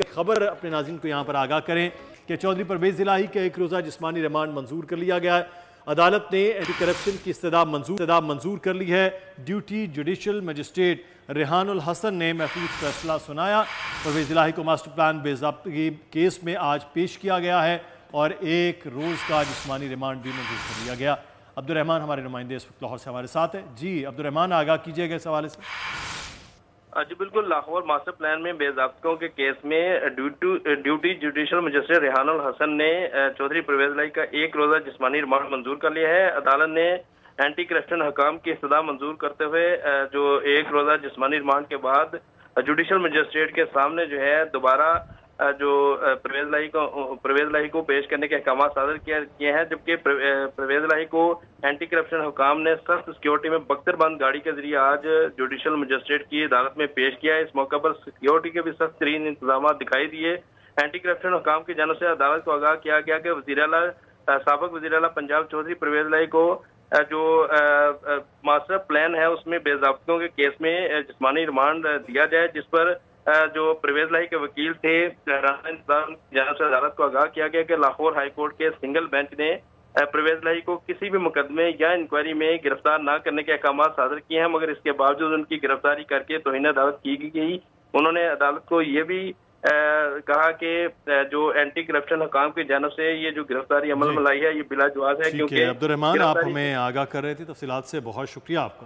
کی خبر اپنے ناظرین کو یہاں پر آگاہ کریں کہ چودھری پرویز الہی کا ایک روزہ جسمانی ریمانڈ منظور کر لیا گیا ہے۔ عدالت نے اینٹی کرپشن کی استدعا منظور کر لی ہے۔ ڈیوٹی جوڈیشل مجسٹریٹ ریحان الحسن نے محفوظ فیصلہ سنایا۔ پرویز الہی کو ماسٹر پلان بے ضابطگی کیس میں آج پیش کیا گیا ہے اور ایک روز کا جسمانی ریمانڈ بھی منظور کر لیا گیا۔ عبدالرحمان ہمارے نمائندے اس وقت لاہور سے ہمارے ساتھ ہیں۔ جی عبدالرحمان، آگاہ کیجئے گا اس حوالے سے۔ جی بالکل، لاہور ماسٹر پلان میں بے ضابطگیوں کے کیس میں ڈیوٹی جوڈیشل مجسٹریٹ ریحان الحسن نے چودھری پرویز الہی کا ایک روزہ جسمانی ریمانڈ منظور کر لیا ہے۔ عدالت نے اینٹی کرپشن حکام کی استدعا منظور کرتے ہوئے جو ایک روزہ جسمانی ریمانڈ کے بعد جوڈیشل مجسٹریٹ کے سامنے جو ہے دوبارہ جو پرویز الہی کو پیش کرنے کے احکامات صادر کیے ہیں، جبکہ پرویز الہی کو اینٹی کرپشن حکام نے سخت سیکیورٹی میں بختر بند گاڑی کے ذریعے آج جوڈیشل مجسٹریٹ کی عدالت میں پیش کیا ہے۔ اس موقع پر سیکیورٹی کے بھی سخت ترین انتظامات دکھائی دیے۔ اینٹی کرپشن حکام کی جانب سے عدالت کو آگاہ کیا گیا کہ سابق وزیر اعلیٰ پنجاب چودھری پرویز الہی کو جو ماسٹر پلان ہے اس میں بے ضابطگیوں کے کیس میں جسمانی ریمانڈ دیا جائے، جس پر جو پرویز الہی کے وکیل تھے رانا انتظام کی جانب سے عدالت کو آگاہ کیا گیا کہ لاہور ہائی کورٹ کے سنگل بینچ نے پرویز الہی کو کسی بھی مقدمے یا انکوائری میں گرفتار نہ کرنے کے احکامات صادر کیے ہیں، مگر اس کے باوجود ان کی گرفتاری کر کے توہین عدالت کی گئی۔ انہوں نے عدالت کو یہ بھی کہا کہ جو اینٹی کرپشن حکام کی جانب سے یہ جو گرفتاری عمل میں لائی ہے یہ بلا جواز ہے، کیونکہ عبدالرحمان آپ ہمیں آگاہ کر رہے تھے، تفصیلات سے بہت شکریہ آپ کا۔